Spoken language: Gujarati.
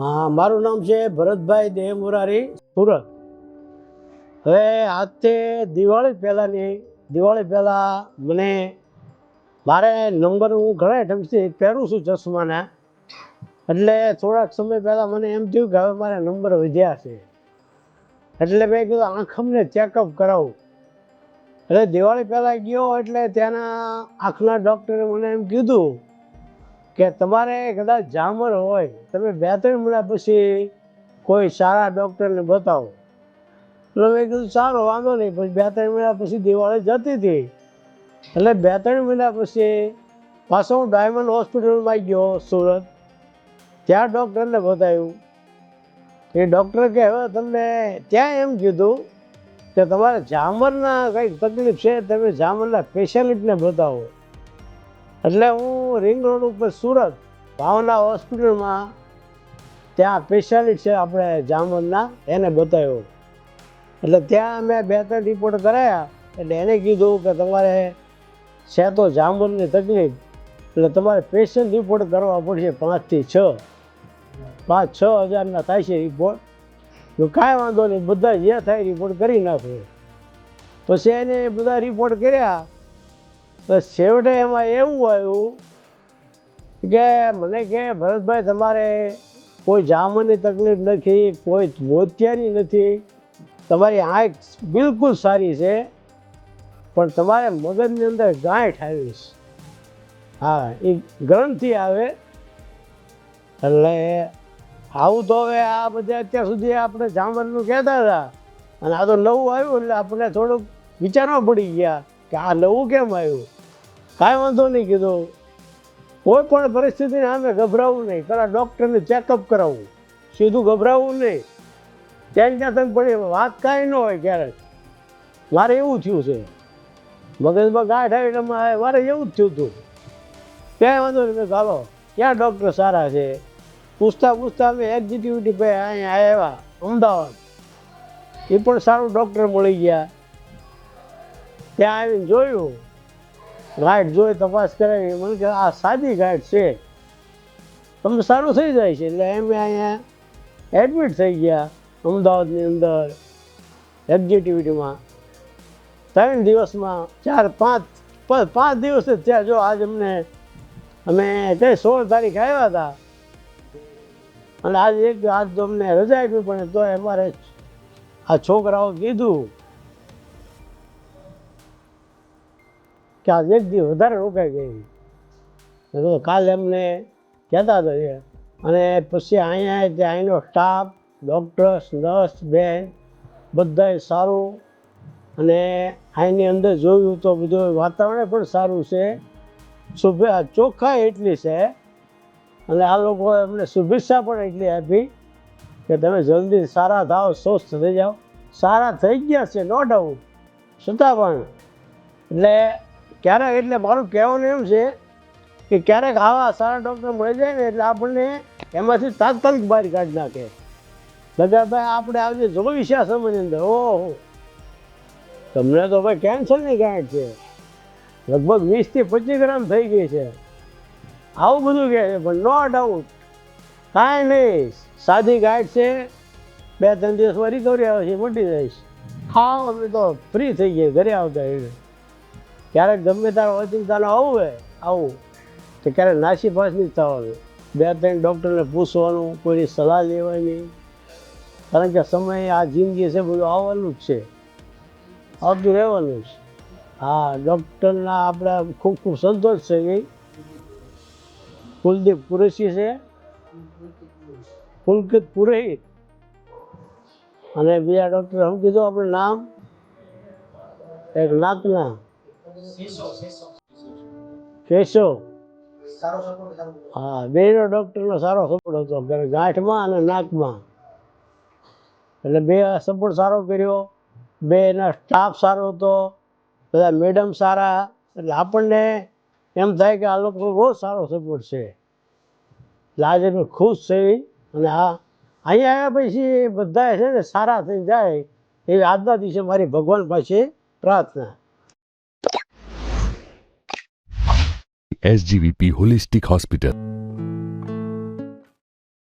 હા, મારું નામ છે ભરતભાઈ દેહમુરારી, સુરત. હવે આજથી દિવાળી પહેલાં મને મારે નંબર હું ઘણા ટાઈમથી પહેરું છું ચશ્માના, એટલે થોડાક સમય પહેલાં મને એમ થયું કે હવે મારા નંબર વધ્યા છે, એટલે મેં કીધું આંખમને ચેકઅપ કરાવું. એટલે દિવાળી પહેલાં ગયો એટલે ત્યાંના આંખના ડૉક્ટરે મને એમ કીધું કે તમારે કદાચ ઝામર હોય, તમે 2-3 મહિના પછી કોઈ સારા ડૉક્ટરને બતાવો. એટલે મેં કીધું સારો વાંધો નહીં. પછી 2-3 મહિના પછી દિવાળી જતી હતી, એટલે 2-3 મહિના પછી પાછો હું ડાયમંડ હોસ્પિટલમાં ગયો સુરત. ત્યાં ડૉક્ટરને બતાવ્યું. એ ડૉક્ટરે કે હવે તમને ત્યાં એમ કીધું કે તમારે ઝામરના કંઈક તકલીફ છે, તમે ઝામરના સ્પેશિયાલિસ્ટને બતાવો. એટલે હું રિંગ રોડ ઉપર સુરત ભાવના હોસ્પિટલમાં ત્યાં સ્પેશિયાલિસ્ટ છે આપણે ઝામરના, એને બતાવ્યો. એટલે ત્યાં મેં 2-3 રિપોર્ટ કરાયા. એટલે એને કીધું કે તમારે છે તો ઝામરની તકલીફ, એટલે તમારે સ્પેશિયલ રિપોર્ટ કરવા પડશે. 5-6 હજારના થાય છે રિપોર્ટ. તો કાંઈ વાંધો નહીં, બધા જે થાય રિપોર્ટ કરી નાખો. પછી એને બધા રિપોર્ટ કર્યા. તો છેવટે એમાં એવું આવ્યું કે મને કે ભરતભાઈ તમારે કોઈ ઝામરની તકલીફ નથી, કોઈ મોતિયાની નથી, તમારી આંખ બિલકુલ સારી છે, પણ તમારે મગજની અંદર ગાંઠ આવી છે. હા, એ ગ્રંથિ આવે. એટલે આવું તો હવે આ બધા અત્યાર સુધી આપણે ઝામરનું કહેતા હતા, અને આ તો નવું આવ્યું એટલે આપણે થોડુંક વિચારવા પડી ગયા કે આ નવું કેમ આવ્યું. કાંઈ વાંધો નહીં કીધું, કોઈ પણ પરિસ્થિતિને સામે ગભરાવું નહીં, પેલા ડૉક્ટરને ચેકઅપ કરાવવું, સીધું ગભરાવું નહીં. ત્યાં તમે પડી વાત કાંઈ ન હોય. ક્યારેક મારે એવું થયું છે, મગજમાં ગાંઠ આવી એટલે મારે એવું જ થયું હતું. ક્યાંય વાંધો નહીં, મેં ચાલો ક્યાં ડૉક્ટર સારા છે. પૂછતા અમે એક્ઝિક્યુટિવ ભાઈ અહીંયા આવ્યા અમદાવાદ, એ પણ સારું ડૉક્ટર મળી ગયા. ત્યાં આવીને જોયું, ગાંઠ જોઈ તપાસ કરાવી. મને કે આ સાદી ગાંઠ છે, તમને સારું થઈ જાય છે. એટલે અમે અહીંયા એડમિટ થઈ ગયા અમદાવાદની અંદર એક્ઝિક્યુટિવમાં. 3 દિવસમાં 4-5 દિવસ જ થયા. જો આજ અમે કઈ 16 તારીખ આવ્યા હતા, અને આજ તો અમને રજા આપી, પણ તો અમારે આ છોકરાઓ કીધું કે આ એક દિવસ વધારે રોકાઈ ગઈ. કાલે અમને કહેતા હતા. અને પછી અહીંનો સ્ટાફ, ડૉક્ટર્સ, નર્સ, બેન બધાય સારું. અને અહીંની અંદર જોયું તો બધું વાતાવરણ પણ સારું છે, ચોખ્ખાઈ એટલી છે. અને આ લોકોએ અમને શુભેચ્છા પણ એટલી આપી કે તમે જલ્દી સારા થાઓ, સ્વસ્થ થઈ જાઓ. સારા થઈ ગયા છે નો ડાઉટ, છતાં પણ એટલે મારું કહેવાનું એમ છે કે ક્યારેક આવા સારા ડૉક્ટર મળી જાય ને એટલે આપણને એમાંથી તાત્કાલિક બહાર કાઢી નાખે. લગાભાઈ આપણે આજે જોઈ છે આ સમયની અંદર, ઓહો તમને તો ભાઈ કેન્સરની ગાંઠ છે, લગભગ 20 થી 25 ગ્રામ થઈ ગઈ છે. આવું બધું કહે છે, પણ નો ડાઉટ કાંઈ નહીં, સાદી ગાંઠ છે. 2-3 દિવસમાં રિકવરી આવે છે, મટી જાય છે. હા, અમે તો ફ્રી થઈ ગયા ઘરે આવતા. ક્યારેક ગમે તારે ઓચિંતાનો આવું તો ક્યારેક નાસી પાસ નહીં થવાનું. 2-3 ડૉક્ટરને પૂછવાનું, કોઈની સલાહ લેવાની, કારણ કે સમય આ જિંદગી છે, બધું આવવાનું જ છે, આવતું રહેવાનું જ. હા, ડૉક્ટરના આપણે ખૂબ ખૂબ સંતોષ છે. કે કુલદીપ કુરેશી છે, પુલકિત પુરોહિત, અને બીજા ડૉક્ટર શું કીધું આપણે નામ, એક નાકના કેશવ. હા, બેનો ડૉક્ટરનો સારો સપોર્ટ હતો ગાંઠમાં અને નાકમાં. એટલે બે સપોર્ટ સારો કર્યો. બેના સ્ટાફ સારો હતો, બધા મેડમ સારા. એટલે આપણને એમ થાય કે આ લોકો બહુ સારો સપોર્ટ છે. એટલે આજે મેં ખુશ થઈ. અને અહીંયા આવ્યા પછી બધા છે ને સારા થઈ જાય એવી આજના દિવસે મારી ભગવાન પાસે પ્રાર્થના. SGVP Holistic Hospital.